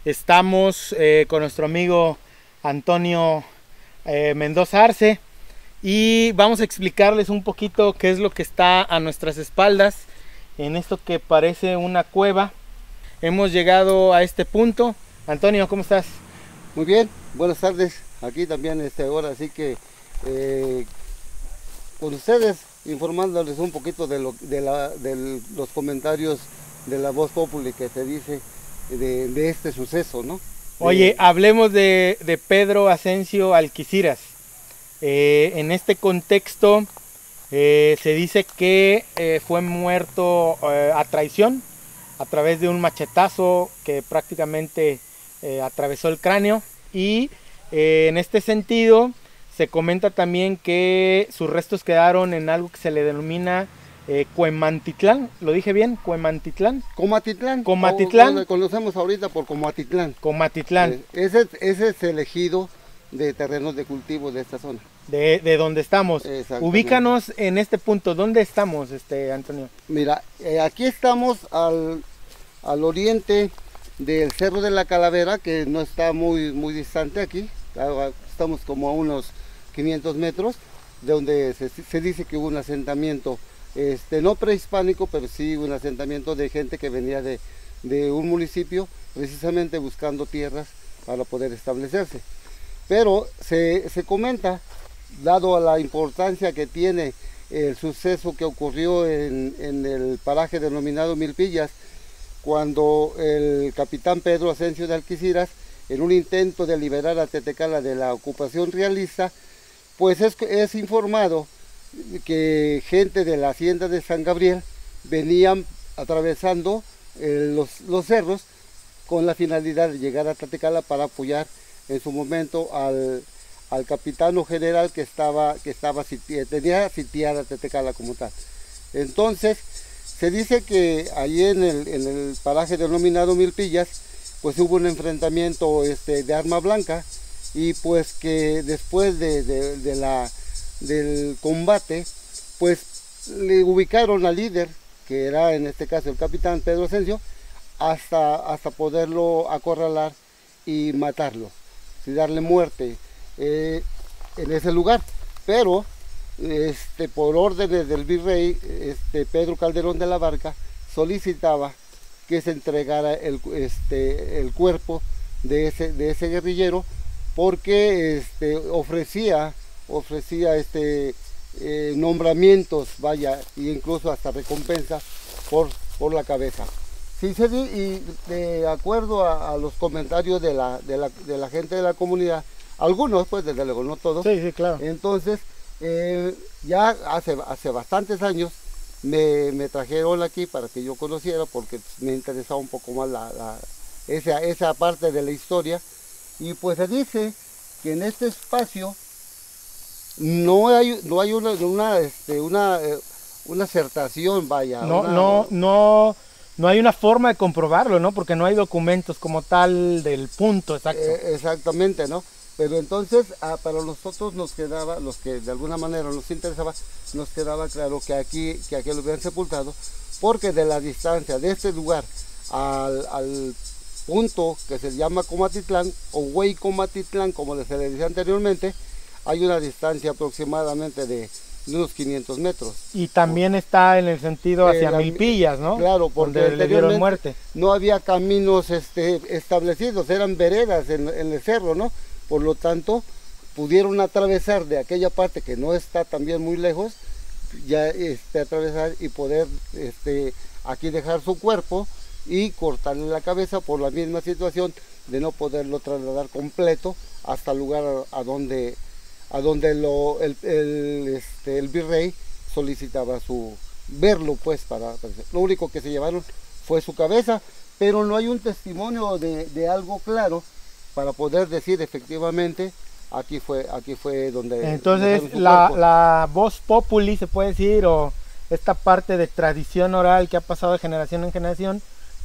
Estamos con nuestro amigo Antonio Mendoza Arce y vamos a explicarles un poquito qué es lo que está a nuestras espaldas en esto que parece una cueva. Hemos llegado a este punto. Antonio, ¿cómo estás? Muy bien, buenas tardes. Aquí también ahora, así que con ustedes informándoles un poquito de los comentarios de la Voz Populi que se dice de este suceso, ¿no? Oye, hablemos de Pedro Ascencio Alquiciras. En este contexto se dice que fue muerto a traición a través de un machetazo que prácticamente atravesó el cráneo, y en este sentido se comenta también que sus restos quedaron en algo que se le denomina Cuemantitlán. ¿Lo dije bien? Cuemantitlán. Comatitlán. Comatitlán. Lo conocemos ahorita por Comatitlán. Comatitlán. Ese es el ejido de terrenos de cultivo de esta zona. De donde estamos. Ubícanos en este punto. ¿Dónde estamos, Antonio? Mira, aquí estamos al oriente del Cerro de la Calavera, que no está muy distante aquí. Estamos como a unos 500 metros, de donde se dice que hubo un asentamiento, no prehispánico, pero sí un asentamiento de gente que venía de un municipio, precisamente buscando tierras para poder establecerse. Pero se comenta, dado a la importancia que tiene el suceso que ocurrió en el paraje denominado Milpillas, cuando el capitán Pedro Ascencio de Alquiciras, en un intento de liberar a Tetecala de la ocupación realista, pues es informado que gente de la hacienda de San Gabriel venían atravesando los cerros con la finalidad de llegar a Tetecala para apoyar en su momento al capitán general que tenía sitiada Tetecala como tal. Entonces, se dice que allí en el paraje denominado Milpillas, pues hubo un enfrentamiento de arma blanca, y pues que después del combate, pues le ubicaron al líder, que era en este caso el capitán Pedro Ascencio, hasta poderlo acorralar y matarlo, y darle muerte en ese lugar. Pero por órdenes del virrey Pedro Calderón de la Barca, solicitaba que se entregara el cuerpo de ese guerrillero, porque ofrecía nombramientos, vaya, e incluso hasta recompensa por la cabeza. Sí, y de acuerdo a los comentarios de la gente de la comunidad, algunos, pues desde luego, no todos. Sí, claro. Entonces, ya hace bastantes años me trajeron aquí para que yo conociera, porque me interesaba un poco más esa parte de la historia. Y pues se dice que en este espacio no hay una acertación, vaya. No hay una forma de comprobarlo, ¿no? Porque no hay documentos como tal del punto exacto. Exactamente, ¿no? Pero entonces, para nosotros nos quedaba, los que de alguna manera nos interesaba, nos quedaba claro que aquí lo hubieran sepultado, porque de la distancia de este lugar al punto que se llama Comatitlán, o Huey Comatitlán, como se le decía anteriormente, hay una distancia aproximadamente de unos 500 metros. Y también está en el sentido hacia Milpillas, ¿no? Claro, porque le dieron muerte. No había caminos establecidos, eran veredas en el cerro, ¿no? Por lo tanto, pudieron atravesar de aquella parte que no está también muy lejos, ya atravesar y poder aquí dejar su cuerpo y cortarle la cabeza, por la misma situación de no poderlo trasladar completo hasta el lugar a donde el virrey solicitaba verlo, pues. Lo único que se llevaron fue su cabeza, pero no hay un testimonio de algo claro para poder decir efectivamente aquí fue donde. Entonces la Voz Populi, se puede decir, o esta parte de tradición oral que ha pasado de generación en generación,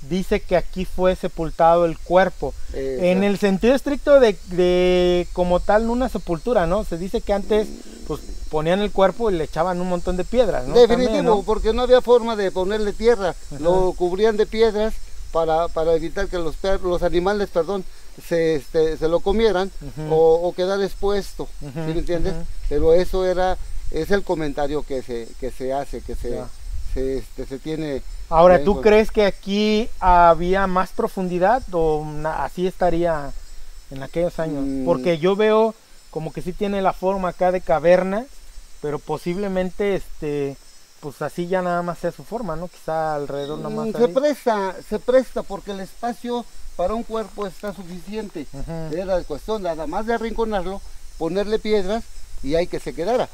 dice que aquí fue sepultado el cuerpo, en el sentido estricto de como tal una sepultura, ¿no? Se dice que antes pues ponían el cuerpo y le echaban un montón de piedras, ¿no? Definitivo, También, ¿no? Porque no había forma de ponerle tierra. Lo cubrían de piedras para evitar que los animales, perdón, se lo comieran o quedar expuesto, ¿sí me entiendes? Pero eso es el comentario que se hace, que se tiene. Ahora, ¿tú crees que aquí había más profundidad o así estaría en aquellos años? Porque yo veo como que sí tiene la forma acá de caverna, pero posiblemente pues así ya nada más sea su forma, ¿no? Quizá alrededor nada más. Se presta porque el espacio para un cuerpo está suficiente. Era cuestión nada más de arrinconarlo, ponerle piedras y ahí que se quedara.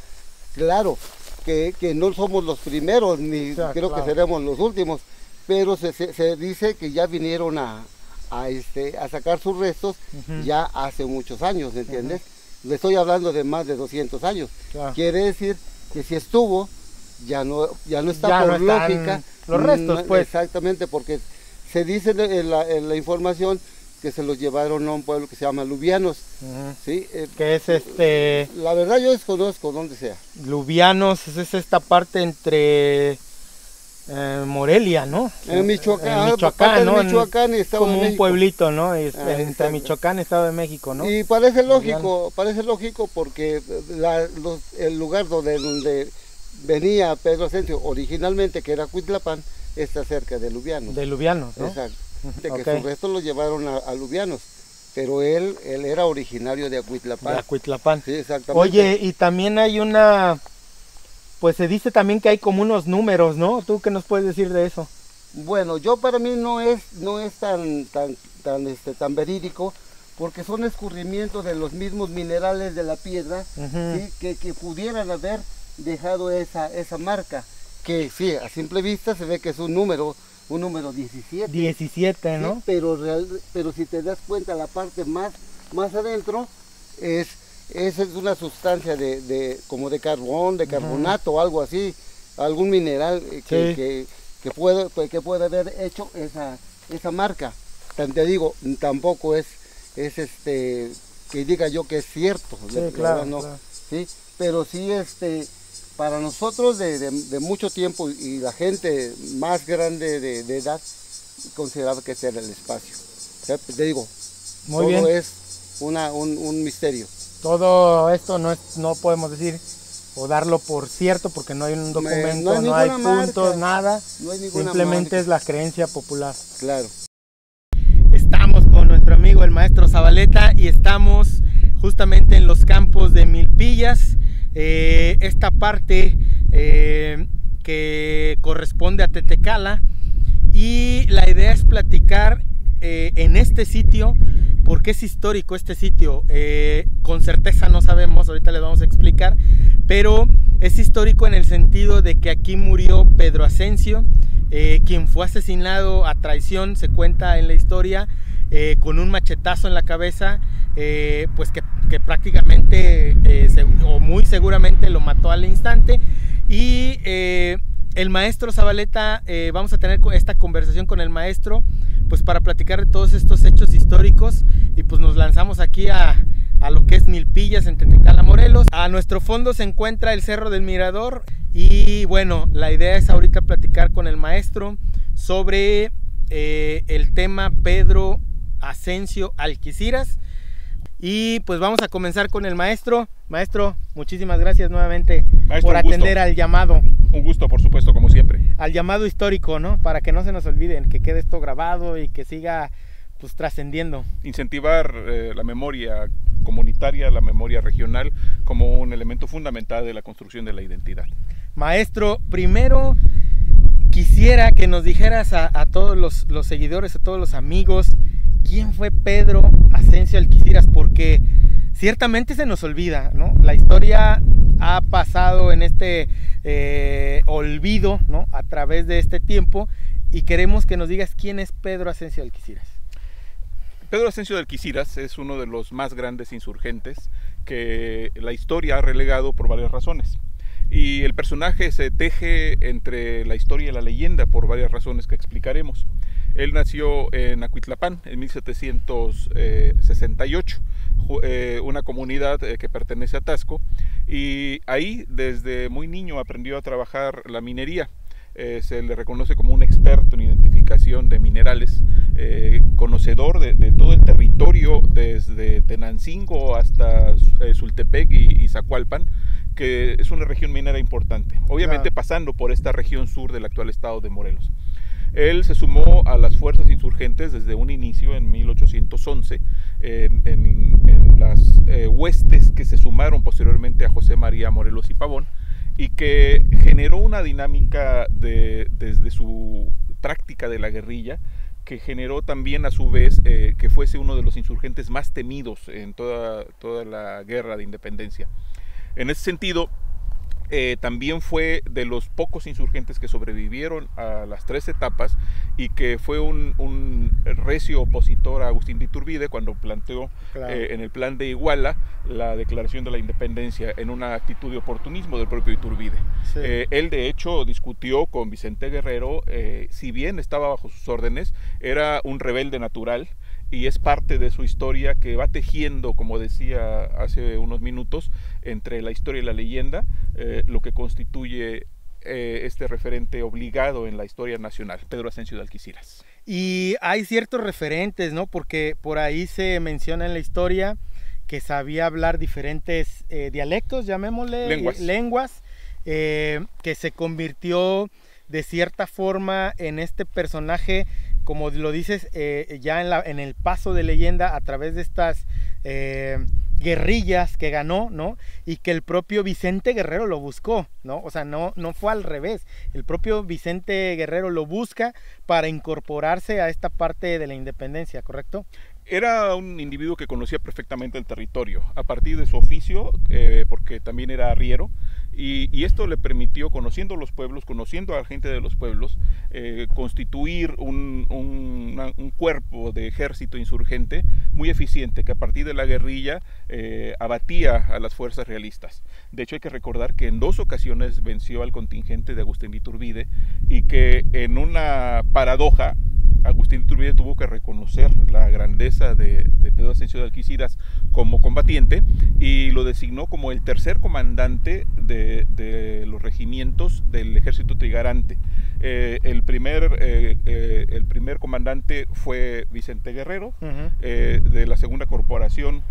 Claro que no somos los primeros, ni creo que seremos los últimos, pero se dice que ya vinieron a sacar sus restos ya hace muchos años, ¿entiendes? Le estoy hablando de más de 200 años. Quiere decir que si estuvo, ya no está ya por no lógica. Los restos, pues. Exactamente, porque se dice en la información que se los llevaron a un pueblo que se llama Lubianos. ¿Sí? Que es La verdad yo desconozco dónde sea. Lubianos es esta parte entre Morelia, ¿no? En Michoacán, ¿no? Michoacán y Estado como de México. Un pueblito, ¿no? Entre Michoacán y Estado de México, ¿no? Y parece lógico porque el lugar donde venía Pedro Asensio originalmente, que era Cuitlapán, está cerca de Lubianos. De Lubianos, ¿no? Exacto. Que sus restos los llevaron a Lubianos, pero él era originario de Acuitlapán. De Acuitlapán. Sí, exactamente. Oye, y también hay pues se dice también que hay como unos números, ¿no? ¿Tú qué nos puedes decir de eso? Bueno, para mí no es tan verídico, porque son escurrimientos de los mismos minerales de la piedra, ¿sí? que pudieran haber dejado esa marca, que sí, a simple vista se ve que es un número 17. 17, ¿no? Sí, pero si te das cuenta, la parte más adentro es una sustancia como de carbón, de carbonato, algo así, algún mineral que puede haber hecho esa marca. Te digo, tampoco es que diga yo que es cierto, sí, claro, no, claro. ¿sí? Pero sí para nosotros de mucho tiempo y la gente más grande de edad consideraba que ese era el espacio. O sea, te digo, muy bien. Es un misterio. Todo esto no podemos decir o darlo por cierto porque no hay un documento, no hay puntos, nada. No hay ninguna simplemente marca. Es la creencia popular. Claro. Estamos con nuestro amigo el maestro Zabaleta y estamos justamente en los campos de Milpillas. Esta parte que corresponde a Tetecala, y la idea es platicar en este sitio porque es histórico este sitio. Con certeza no sabemos, ahorita les vamos a explicar, pero es histórico en el sentido de que aquí murió Pedro Asensio, quien fue asesinado a traición, se cuenta en la historia, con un machetazo en la cabeza, pues que prácticamente o muy seguramente lo mató al instante. Y el maestro Zabaleta, vamos a tener esta conversación con el maestro pues para platicar de todos estos hechos históricos, y pues nos lanzamos aquí a lo que es Milpillas en Tetecala, Morelos. A nuestro fondo se encuentra el Cerro del Mirador, y bueno, la idea es ahorita platicar con el maestro sobre el tema Pedro Asensio Alquiciras. Y pues vamos a comenzar con el maestro. Maestro, muchísimas gracias nuevamente, maestro, por atender al llamado. Un gusto, por supuesto, como siempre. Al llamado histórico, ¿no? Para que no se nos olviden, que quede esto grabado y que siga pues trascendiendo. Incentivar la memoria comunitaria, la memoria regional, como un elemento fundamental de la construcción de la identidad. Maestro, primero quisiera que nos dijeras a todos los seguidores, a todos los amigos, ¿quién fue Pedro Asensio Alquiciras? Porque ciertamente se nos olvida, ¿no? La historia ha pasado en este olvido, ¿no? A través de este tiempo, y queremos que nos digas quién es Pedro Asensio Alquiciras. Pedro Asensio de Alquiciras es uno de los más grandes insurgentes que la historia ha relegado por varias razones. Y el personaje se teje entre la historia y la leyenda por varias razones que explicaremos. Él nació en Acuitlapán en 1768, una comunidad que pertenece a Taxco, y ahí desde muy niño aprendió a trabajar la minería. Se le reconoce como un experto en identificación de minerales, conocedor de todo el territorio, desde Tenancingo hasta Sultepec y Zacualpan, que es una región minera importante, obviamente claro, pasando por esta región sur del actual estado de Morelos. Él se sumó a las fuerzas insurgentes desde un inicio en 1811, en las huestes que se sumaron posteriormente a José María Morelos y Pavón, y que generó una dinámica desde su práctica de la guerrilla, que generó también a su vez que fuese uno de los insurgentes más temidos en toda la guerra de independencia. En ese sentido, también fue de los pocos insurgentes que sobrevivieron a las 3 etapas y que fue un recio opositor a Agustín de Iturbide cuando planteó claro, en el plan de Iguala la declaración de la independencia en una actitud de oportunismo del propio Iturbide. Sí. Él de hecho discutió con Vicente Guerrero, si bien estaba bajo sus órdenes, era un rebelde natural, y es parte de su historia que va tejiendo, como decía hace unos minutos, entre la historia y la leyenda, lo que constituye este referente obligado en la historia nacional, Pedro Ascencio de Alquiciras. Y hay ciertos referentes, ¿no? Porque por ahí se menciona en la historia que sabía hablar diferentes dialectos, llamémosle, lenguas, que se convirtió de cierta forma en este personaje, como lo dices, ya en el paso de leyenda a través de estas guerrillas que ganó, ¿no? Y que el propio Vicente Guerrero lo buscó, ¿no? O sea, no fue al revés. El propio Vicente Guerrero lo busca para incorporarse a esta parte de la independencia, ¿correcto? Era un individuo que conocía perfectamente el territorio, a partir de su oficio, porque también era arriero, y esto le permitió, conociendo los pueblos, conociendo a la gente de los pueblos, constituir un cuerpo de ejército insurgente muy eficiente, que a partir de la guerrilla abatía a las fuerzas realistas. De hecho, hay que recordar que en 2 ocasiones venció al contingente de Agustín de Iturbide, y que en una paradoja, Agustín de Iturbide tuvo que reconocer la grandeza de Pedro Ascencio de Alquiciras como combatiente y lo designó como el tercer comandante de los regimientos del ejército trigarante. El primer comandante fue Vicente Guerrero, de la segunda corporación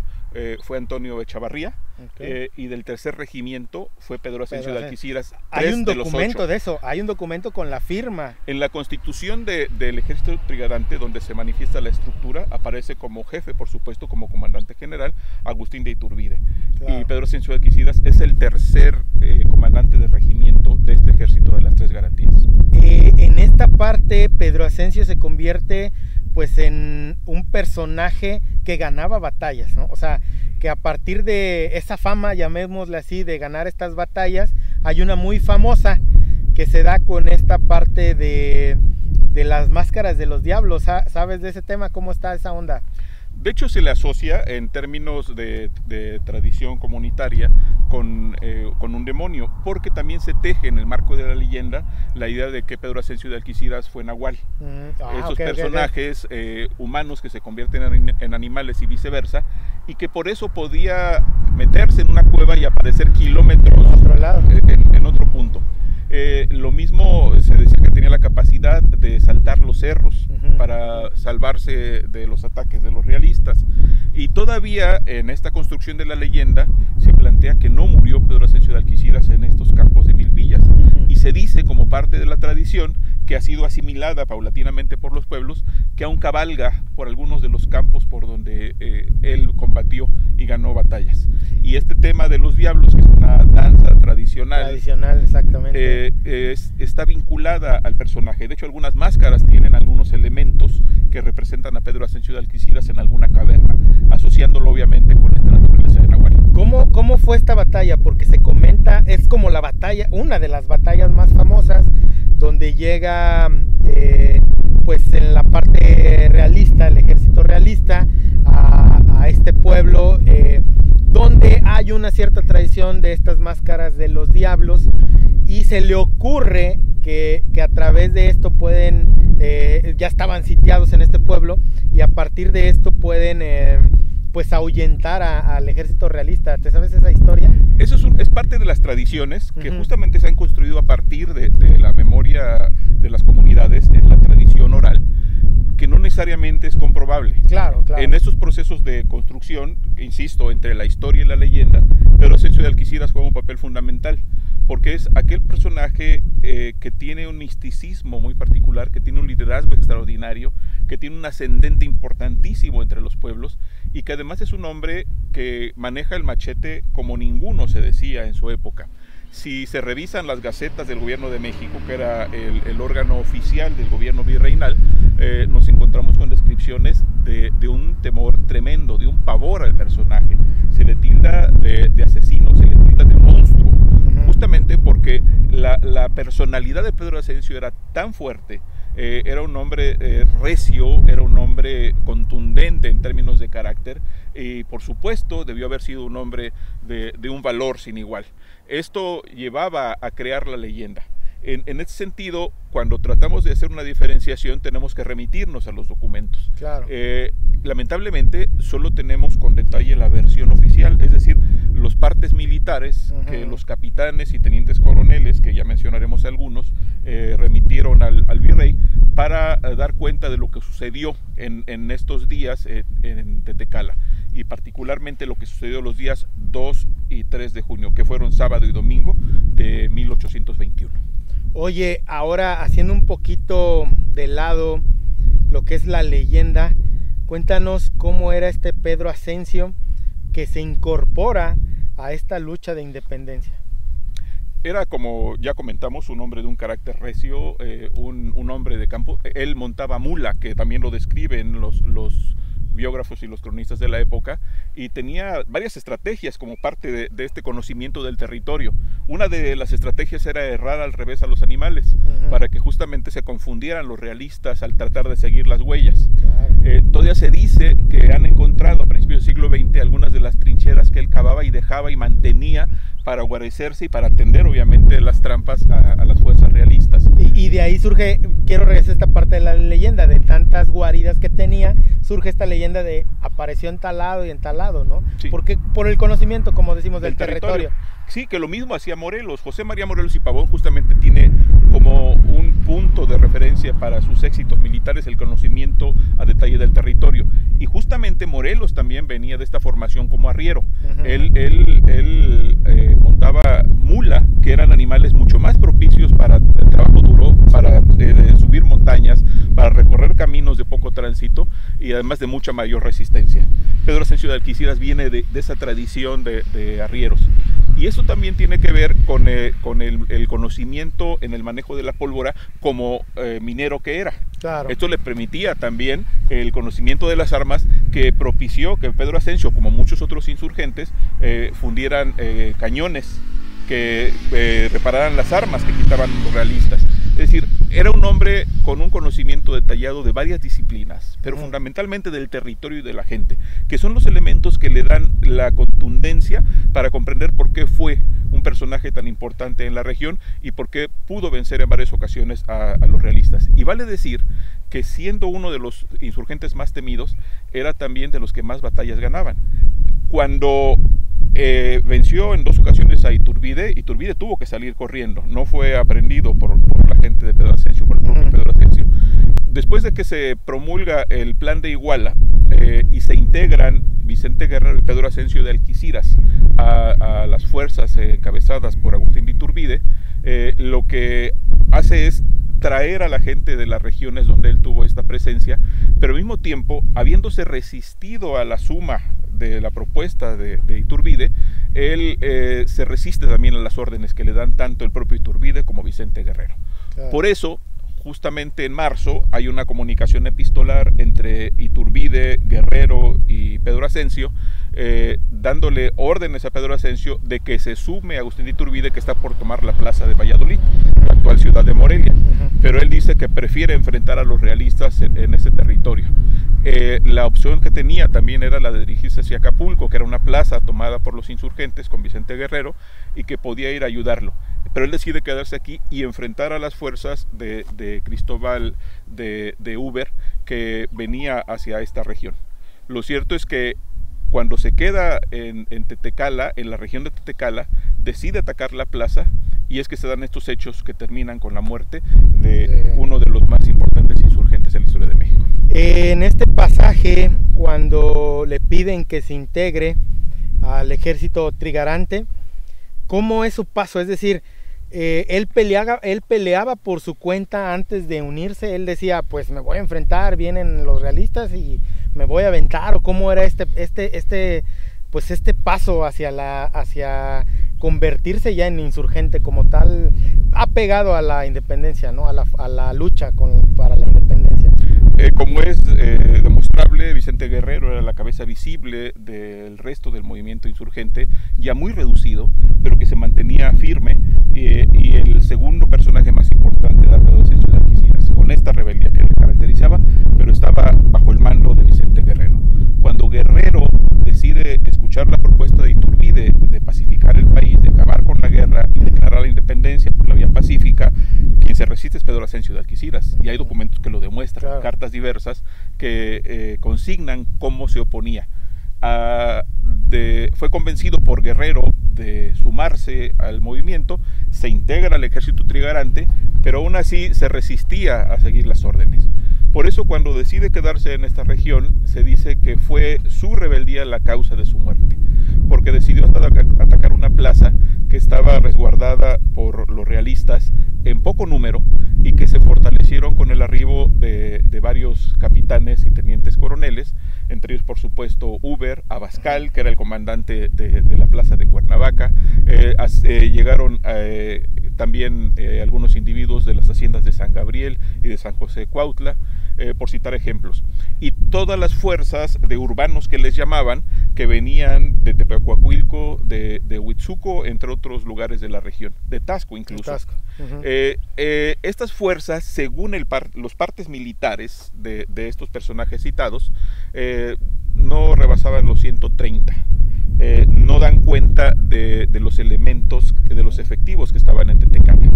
fue Antonio Echavarría, y del tercer regimiento fue Pedro Ascencio de Alquiciras. Hay un documento de eso, hay un documento con la firma. En la constitución del ejército trigarante, donde se manifiesta la estructura, aparece como jefe, por supuesto, como comandante general, Agustín de Iturbide. Claro. Y Pedro Ascencio de Alquiciras es el tercer comandante de regimiento de este ejército de las 3 garantías. En esta parte, Pedro Ascencio se convierte pues en un personaje que ganaba batallas, ¿no? O sea, que a partir de esa fama, llamémosle así, de ganar estas batallas, hay una muy famosa que se da con esta parte de las máscaras de los diablos. ¿Sabes de ese tema? ¿Cómo está esa onda? De hecho, se le asocia en términos de tradición comunitaria con un demonio, porque también se teje en el marco de la leyenda la idea de que Pedro Ascencio de Alquiciras fue Nahual. Esos personajes humanos que se convierten en animales y viceversa, y que por eso podía meterse en una cueva y aparecer kilómetros en otro punto. Lo mismo se decía que tenía la capacidad de saltar los cerros para salvarse de los ataques de los realistas. Y todavía en esta construcción de la leyenda se plantea que no murió Pedro Ascencio de Alquiciras en estos campos de Milpillas. Y se dice, como parte de la tradición, que ha sido asimilada paulatinamente por los pueblos, que aún cabalga por algunos de los campos por donde él combatió y ganó batallas. Y este tema de los diablos, que es una danza tradicional, exactamente, está vinculada al personaje. De hecho, algunas máscaras tienen algunos elementos que representan a Pedro Ascencio de Alquiciras en alguna caverna, asociándolo obviamente con esta naturaleza de Nahual. ¿Cómo fue esta batalla? Porque se comenta, es como la batalla, una de las batallas más famosas, donde llega pues en la parte realista, el ejército realista, a este pueblo, donde hay una cierta tradición de estas máscaras de los diablos, y se le ocurre que a través de esto pueden, ya estaban sitiados en este pueblo, y a partir de esto pueden pues ahuyentar al ejército realista. ¿Te sabes esa historia? Eso es parte de las tradiciones que justamente se han construido a partir de la memoria de las comunidades, en la tradición oral, que no necesariamente es comprobable. Claro, claro. En estos procesos de construcción, insisto, entre la historia y la leyenda, Pedro Asensio de Alquiciras juega un papel fundamental, porque es aquel personaje que tiene un misticismo muy particular, que tiene un liderazgo extraordinario, que tiene un ascendente importantísimo entre los pueblos, y que además es un hombre que maneja el machete como ninguno se decía en su época. Si se revisan las gacetas del gobierno de México, que era el órgano oficial del gobierno virreinal, nos encontramos con descripciones de un temor tremendo, de un pavor al personaje. Se le tilda de asesino, se le tilda de monstruo, justamente porque la personalidad de Pedro Asensio era tan fuerte. Era un hombre recio, era un hombre contundente en términos de carácter, y por supuesto debió haber sido un hombre de un valor sin igual. Esto llevaba a crear la leyenda. En ese sentido, cuando tratamos de hacer una diferenciación, tenemos que remitirnos a los documentos. Claro. Lamentablemente, solo tenemos con detalle la versión oficial, es decir, los partes militares que los capitanes y tenientes coroneles, que ya mencionaremos algunos, remitieron al virrey para dar cuenta de lo que sucedió en estos días en Tetecala, y particularmente lo que sucedió los días 2 y 3 de junio, que fueron sábado y domingo de 1821. Oye, ahora haciendo un poquito de lado lo que es la leyenda, cuéntanos cómo era este Pedro Asensio que se incorpora a esta lucha de independencia. Era, como ya comentamos, un hombre de un carácter recio, un hombre de campo. Él montaba mula, que también lo describen los biógrafos y los cronistas de la época, y tenía varias estrategias como parte de este conocimiento del territorio. Una de las estrategias era errar al revés a los animales, para que justamente se confundieran los realistas al tratar de seguir las huellas. Claro. Todavía se dice que han encontrado a principios del siglo XX algunas de las trincheras que él cavaba y dejaba y mantenía para guarecerse y para atender obviamente las trampas a las fuerzas realistas. Y de ahí surge, quiero regresar a esta parte de la leyenda, de tantas guaridas que tenía, surge esta leyenda de apareció en tal lado y en tal lado, ¿no? Sí. Porque por el conocimiento, como decimos, del territorio. Sí, que lo mismo hacía Morelos. José María Morelos y Pavón justamente tiene como un punto de referencia para sus éxitos militares el conocimiento a detalle del territorio. Y justamente Morelos también venía de esta formación como arriero. Él montaba mula, que eran animales mucho más propicios para el trabajo duro, para subir montañas, para recorrer caminos de poco tránsito y además de mucha mayor resistencia. Pedro Asensio de Alquiciras viene de esa tradición de arrieros. Y eso también tiene que ver con el conocimiento en el manejo de la pólvora como minero que era. Claro. Esto le permitía también el conocimiento de las armas, que propició que Pedro Asensio, como muchos otros insurgentes, fundieran cañones que repararan las armas que quitaban los realistas. Es decir, era un hombre con un conocimiento detallado de varias disciplinas, pero fundamentalmente del territorio y de la gente, que son los elementos que le dan la contundencia para comprender por qué fue un personaje tan importante en la región y por qué pudo vencer en varias ocasiones a los realistas. Y vale decir que, siendo uno de los insurgentes más temidos, era también de los que más batallas ganaban. Cuando venció en 2 ocasiones a Iturbide tuvo que salir corriendo, no fue aprendido por la gente de Pedro Asensio, por el propio Pedro Asensio. Después de que se promulga el plan de Iguala y se integran Vicente Guerrero y Pedro Asensio de Alquiciras a las fuerzas encabezadas por Agustín de Iturbide, lo que hace es traer a la gente de las regiones donde él tuvo esta presencia, pero al mismo tiempo, habiéndose resistido a la suma de la propuesta de Iturbide, él se resiste también a las órdenes que le dan tanto el propio Iturbide como Vicente Guerrero. Claro. Por eso, justamente en marzo, hay una comunicación epistolar entre Iturbide, Guerrero y Pedro Asensio, dándole órdenes a Pedro Asensio de que se sume a Agustín de Iturbide, que está por tomar la plaza de Valladolid, la actual ciudad de Morelia. Pero él dice que prefiere enfrentar a los realistas en ese territorio. La opción que tenía también era la de dirigirse hacia Acapulco, que era una plaza tomada por los insurgentes con Vicente Guerrero y que podía ir a ayudarlo. Pero él decide quedarse aquí y enfrentar a las fuerzas de Cristóbal de Uber, que venía hacia esta región. Lo cierto es que cuando se queda en Tetecala, en la región de Tetecala, decide atacar la plaza, y es que se dan estos hechos que terminan con la muerte de uno de los más importantes insurgentes en la historia de México. En este pasaje, cuando le piden que se integre al ejército trigarante, ¿cómo es su paso? Es decir, él peleaba por su cuenta antes de unirse. Él decía, pues me voy a enfrentar, vienen los realistas y me voy a aventar. ¿O cómo era este paso hacia convertirse ya en insurgente como tal, apegado a la independencia, ¿no? a la lucha para la independencia? Como es demostrable, Vicente Guerrero era la cabeza visible del resto del movimiento insurgente, ya muy reducido, pero que se mantenía firme, y el segundo personaje más importante era Pedro Ascencio de Alquiciras, con esta rebeldía que le caracterizaba, pero estaba bajo el mando de Vicente Guerrero. Cuando Guerrero decide escuchar la propuesta de Iturbide de pacificar el país, de acabar con la guerra y declarar la independencia por la vía pacífica, quien se resiste es Pedro Ascencio de Alquiciras, y hay documentos que lo demuestran, claro. Cartas diversas que consignan cómo se oponía. Fue convencido por Guerrero de sumarse al movimiento, se integra al ejército trigarante, pero aún así se resistía a seguir las órdenes. Por eso, cuando decide quedarse en esta región, se dice que fue su rebeldía la causa de su muerte, porque decidió atacar una plaza que estaba resguardada por los realistas en poco número y que se fortalecieron con el arribo de varios capitanes y tenientes coroneles, entre ellos por supuesto Uber, Abascal, que era el comandante de la plaza de Cuernavaca. Llegaron también algunos individuos de las haciendas de San Gabriel y de San José de Cuautla, por citar ejemplos, y todas las fuerzas de urbanos que les llamaban, que venían de Tepecuacuilco, de Huitzuco, entre otros lugares de la región, de Tasco incluso. Tasco. Estas fuerzas, según los partes militares de estos personajes citados, no rebasaban los 130. No dan cuenta de los elementos, de los efectivos que estaban en Tetecala.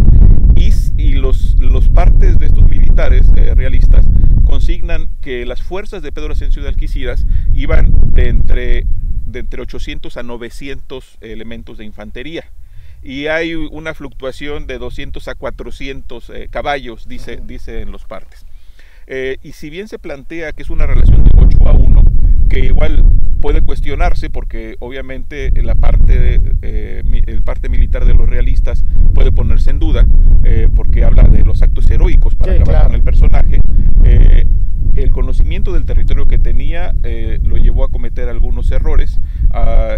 Y los partes de estos militares realistas consignan que las fuerzas de Pedro Ascencio de Alquiciras iban de entre 800 a 900 elementos de infantería. Y hay una fluctuación de 200 a 400 caballos, dice en los partes. Y si bien se plantea que es una relación de 8 a 1, que igual puede cuestionarse porque obviamente el parte militar de los realistas puede ponerse en duda, porque habla de los actos heroicos para acabar con el personaje. El conocimiento del territorio que tenía lo llevó a cometer algunos errores,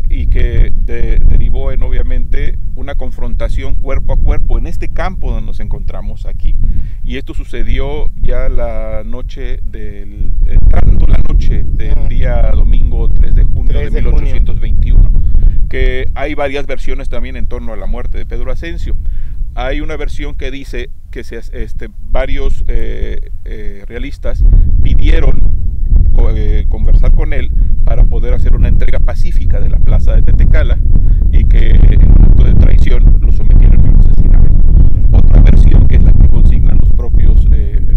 y que derivó en obviamente una confrontación cuerpo a cuerpo en este campo donde nos encontramos aquí. Y esto sucedió ya entrando la noche del día domingo 3 de junio de 1821, que hay varias versiones también en torno a la muerte de Pedro Ascencio. Hay una versión que dice que varios realistas pidieron conversar con él para poder hacer una entrega pacífica de la plaza de Tetecala, y que en un acto de traición lo sometieron y lo asesinaron. Otra versión, que es la que consignan los propios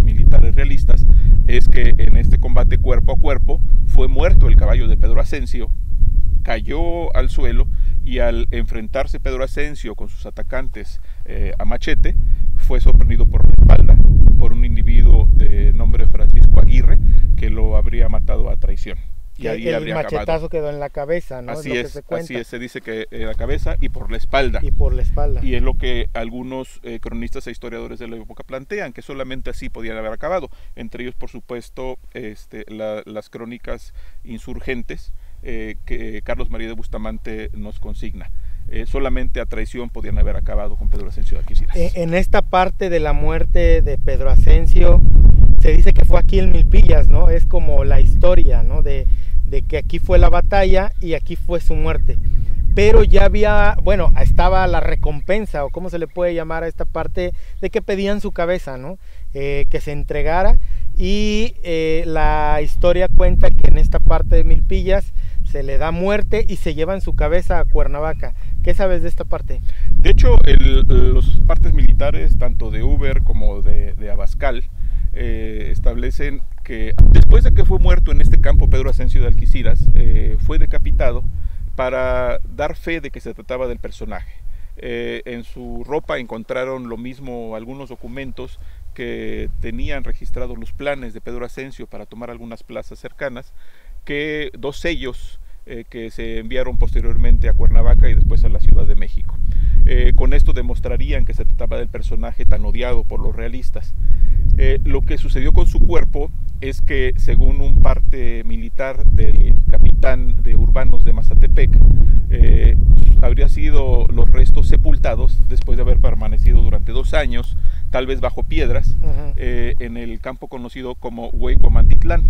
militares realistas, es que en este combate cuerpo a cuerpo fue muerto el caballo de Pedro Ascencio, cayó al suelo, y al enfrentarse Pedro Ascencio con sus atacantes a machete, fue sorprendido por la espalda por un individuo de nombre Francisco Aguirre, que lo habría matado a traición. Y ahí el machetazo acabado. Quedó en la cabeza, ¿no? Así es, se dice que en la cabeza y por la espalda. Y es lo que algunos cronistas e historiadores de la época plantean, que solamente así podían haber acabado. Entre ellos, por supuesto, las crónicas insurgentes, que Carlos María de Bustamante nos consigna. Solamente a traición podían haber acabado con Pedro Ascencio de Alquiciras. En esta parte de la muerte de Pedro Ascencio, se dice que fue aquí en Milpillas, ¿no? Es como la historia, ¿no? De que aquí fue la batalla y aquí fue su muerte. Pero ya había, estaba la recompensa, o cómo se le puede llamar a esta parte, de que pedían su cabeza, ¿no? Que se entregara, y la historia cuenta que en esta parte de Milpillas se le da muerte y se llevan su cabeza a Cuernavaca. ¿Qué sabes de esta parte? De hecho, los partes militares, tanto de Uber como de Abascal, establecen que después de que fue muerto en este campo Pedro Ascencio de Alquiciras, fue decapitado para dar fe de que se trataba del personaje. En su ropa encontraron lo mismo algunos documentos que tenían registrados los planes de Pedro Asensio para tomar algunas plazas cercanas, que 2 sellos que se enviaron posteriormente a Cuernavaca y después a la Ciudad de México. Con esto demostrarían que se trataba del personaje tan odiado por los realistas. Lo que sucedió con su cuerpo es que, según un parte militar del capitán de urbanos de Mazatepec, habría sido los restos sepultados después de haber permanecido durante 2 años, tal vez bajo piedras, en el campo conocido como Hueycomantitlán.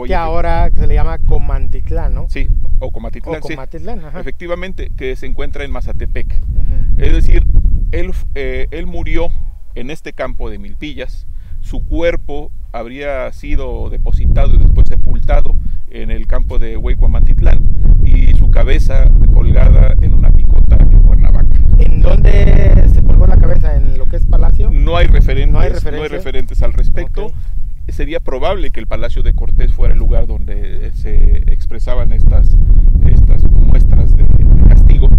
Que ahora se le llama Comantitlán, ¿no? Sí, o Comatitlán, sí. Efectivamente, que se encuentra en Mazatepec. Es decir, él murió en este campo de Milpillas. Su cuerpo habría sido depositado y después sepultado en el campo de Hueycomantitlán y su cabeza colgada en una picota en Cuernavaca. ¿En dónde se colgó la cabeza? ¿En lo que es Palacio? No hay referentes al respecto. Okay. Sería probable que el Palacio de Cortés fuera el lugar donde se expresaban estas muestras de castigo,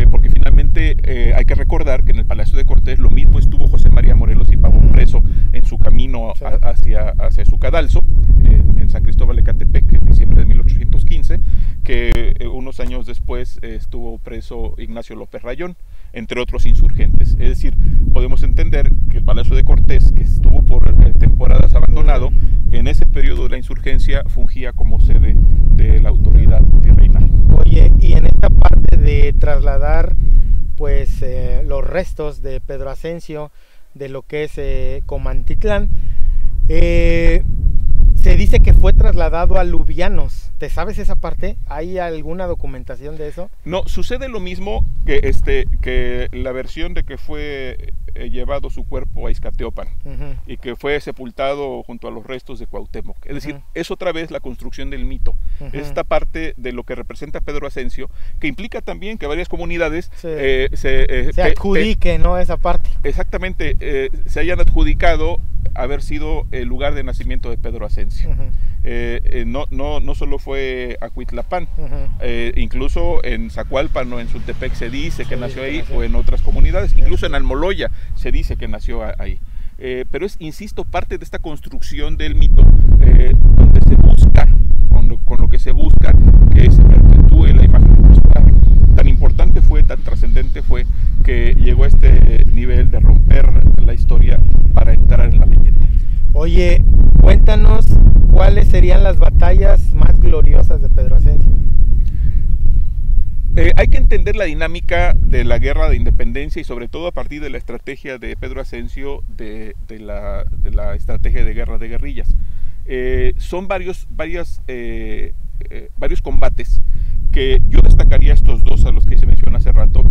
porque finalmente hay que recordar que en el Palacio de Cortés lo mismo estuvo José María Morelos y Pavón preso en su camino hacia su cadalso, en San Cristóbal de Ecatepec, en diciembre de 1815, que unos años después estuvo preso Ignacio López Rayón, entre otros insurgentes. Es decir, podemos entender que el Palacio de Cortés, que estuvo por temporadas abandonado, en ese periodo de la insurgencia fungía como sede de la autoridad virreinal. Oye, y en esta parte de trasladar pues los restos de Pedro Asensio de lo que es Comantitlán, se dice que fue trasladado a Lubianos. ¿Te sabes esa parte? ¿Hay alguna documentación de eso? No, sucede lo mismo que la versión de que fue llevado su cuerpo a Izcateopan y que fue sepultado junto a los restos de Cuauhtémoc. Es decir, es otra vez la construcción del mito. Es esta parte de lo que representa Pedro Asensio, que implica también que varias comunidades se adjudiquen, ¿no? Esa parte. Exactamente, se hayan adjudicado haber sido el lugar de nacimiento de Pedro Asensio. No solo fue Acuitlapán, incluso en Zacualpan o en Sultepec se dice que nació ahí, o en otras comunidades, incluso en Almoloya se dice que nació ahí. Pero es, insisto, parte de esta construcción del mito, donde se busca, con lo que se busca, que se perpetúe la imagen del personaje. Tan importante fue, tan trascendente fue, que llegó a este nivel de romper la historia para entrar en la leyenda. Oye, cuéntanos cuáles serían las batallas más gloriosas de Pedro Asensio. Hay que entender la dinámica de la guerra de independencia y sobre todo a partir de la estrategia de Pedro Asensio de la estrategia de guerra de guerrillas. Son varios combates que yo destacaría estos 2 a los que se menciona hace rato.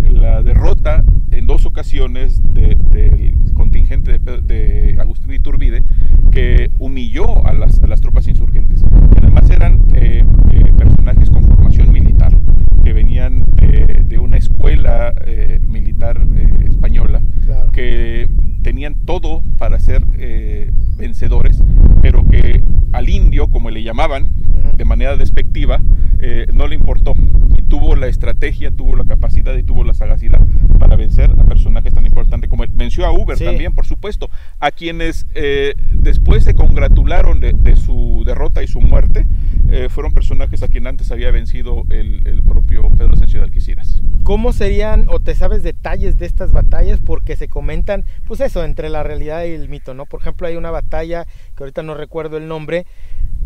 La derrota en 2 ocasiones del contingente de Agustín Iturbide, que humilló a las tropas insurgentes. Además eran personajes con formación militar, que venían de una escuela militar española, claro, que tenían todo para ser vencedores, pero que al indio, como le llamaban, de manera despectiva, no le importó, y tuvo la estrategia, tuvo la capacidad y tuvo la sagacidad para vencer a personajes tan importantes como él. Venció a Uber también, por supuesto, a quienes después se congratularon de su derrota y su muerte. Fueron personajes a quien antes había vencido el propio Pedro Asensio de Alquiciras. ¿Cómo serían, o te sabes detalles de estas batallas? Porque se comentan, pues eso, entre la realidad y el mito, ¿no? Por ejemplo, hay una batalla, que ahorita no recuerdo el nombre,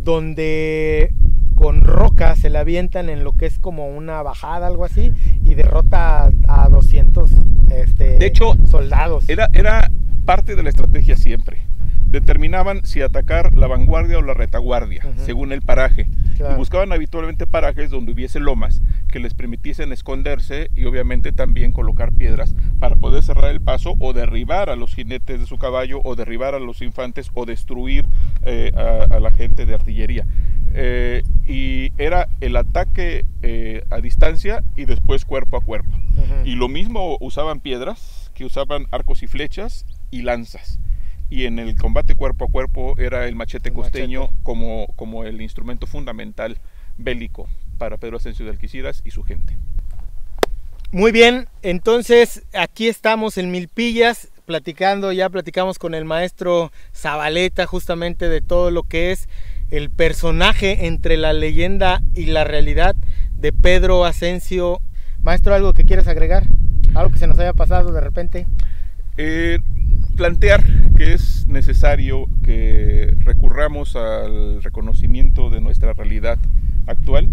donde con rocas se le avientan en lo que es como una bajada, algo así, y derrota a 200 de hecho, soldados. Era parte de la estrategia siempre. Determinaban si atacar la vanguardia o la retaguardia, según el paraje. Claro. Y buscaban habitualmente parajes donde hubiese lomas que les permitiesen esconderse y obviamente también colocar piedras para poder cerrar el paso o derribar a los jinetes de su caballo o derribar a los infantes o destruir a la gente de artillería. Y era el ataque a distancia y después cuerpo a cuerpo. Y lo mismo usaban piedras, que usaban arcos y flechas y lanzas. Y en el combate cuerpo a cuerpo era el machete costeño como el instrumento fundamental bélico para Pedro Asensio de Alquiciras y su gente. Muy bien, entonces aquí estamos en Milpillas, platicando, ya platicamos con el maestro Zabaleta justamente de todo lo que es el personaje entre la leyenda y la realidad de Pedro Ascencio. Maestro, ¿algo que quieras agregar? ¿Algo que se nos haya pasado de repente? Plantear que es necesario que recurramos al reconocimiento de nuestra realidad actual,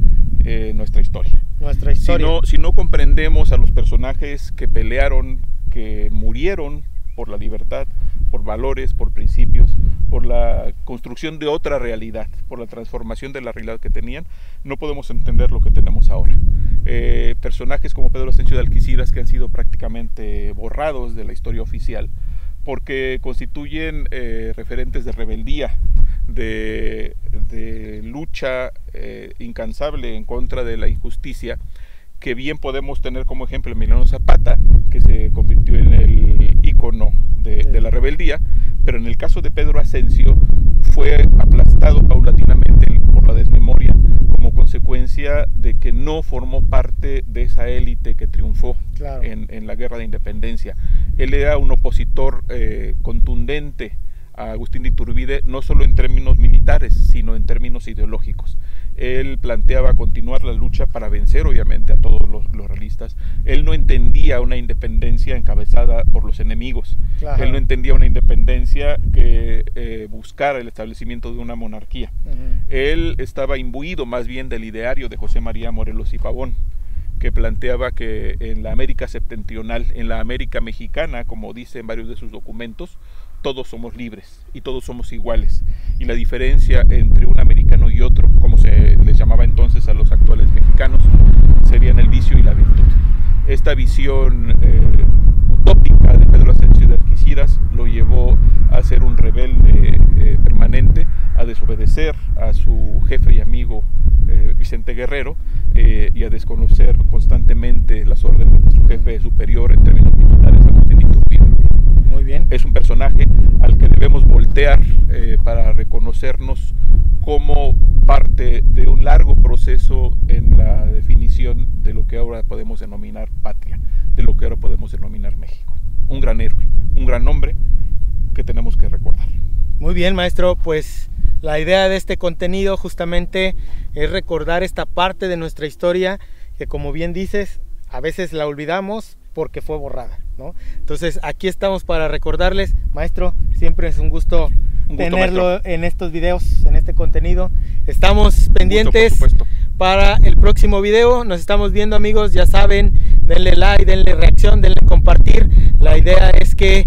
nuestra historia. Nuestra historia. Si no comprendemos a los personajes que pelearon, que murieron por la libertad, por valores, por principios, por la construcción de otra realidad, por la transformación de la realidad que tenían, no podemos entender lo que tenemos ahora. Personajes como Pedro Ascencio de Alquiciras, que han sido prácticamente borrados de la historia oficial, porque constituyen referentes de rebeldía, de lucha incansable en contra de la injusticia, que bien podemos tener como ejemplo Emiliano Zapata, que se convirtió en el ícono de la rebeldía, pero en el caso de Pedro Ascencio fue aplastado paulatinamente por la desmemoria como consecuencia de que no formó parte de esa élite que triunfó, claro, en la guerra de independencia. Él era un opositor contundente a Agustín de Iturbide, no solo en términos militares, sino en términos ideológicos. Él planteaba continuar la lucha para vencer, obviamente, a todos los realistas. Él no entendía una independencia encabezada por los enemigos. Claro. Él no entendía una independencia que buscara el establecimiento de una monarquía. Él estaba imbuido más bien del ideario de José María Morelos y Pavón, que planteaba que en la América septentrional, en la América mexicana, como dice en varios de sus documentos, todos somos libres y todos somos iguales, y la diferencia entre un americano y otro, como se les llamaba entonces a los actuales mexicanos, serían el vicio y la virtud. Esta visión utópica de Pedro Ascencio de Alquiciras lo llevó a ser un rebelde permanente, a desobedecer a su jefe y amigo Vicente Guerrero, y a desconocer constantemente las órdenes de su jefe superior en términos militares, Agustín de Iturbide. Muy bien. Es un personaje al que debemos voltear para reconocernos como parte de un largo proceso en la definición de lo que ahora podemos denominar patria, de lo que ahora podemos denominar México. Un gran héroe, un gran hombre que tenemos que recordar. Muy bien, maestro, pues la idea de este contenido justamente es recordar esta parte de nuestra historia que, como bien dices, a veces la olvidamos porque fue borrada, ¿no? Entonces aquí estamos para recordarles. Maestro, siempre es un gusto tenerlo, maestro, en estos videos, en este contenido. Estamos pendientes para el próximo video. Nos estamos viendo, amigos, ya saben, denle like, denle reacción, denle compartir. La idea es que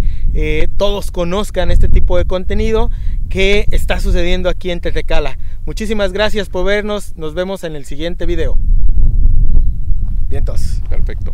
todos conozcan este tipo de contenido que está sucediendo aquí en Tetecala. Muchísimas gracias por vernos, nos vemos en el siguiente video. Vientos. Perfecto.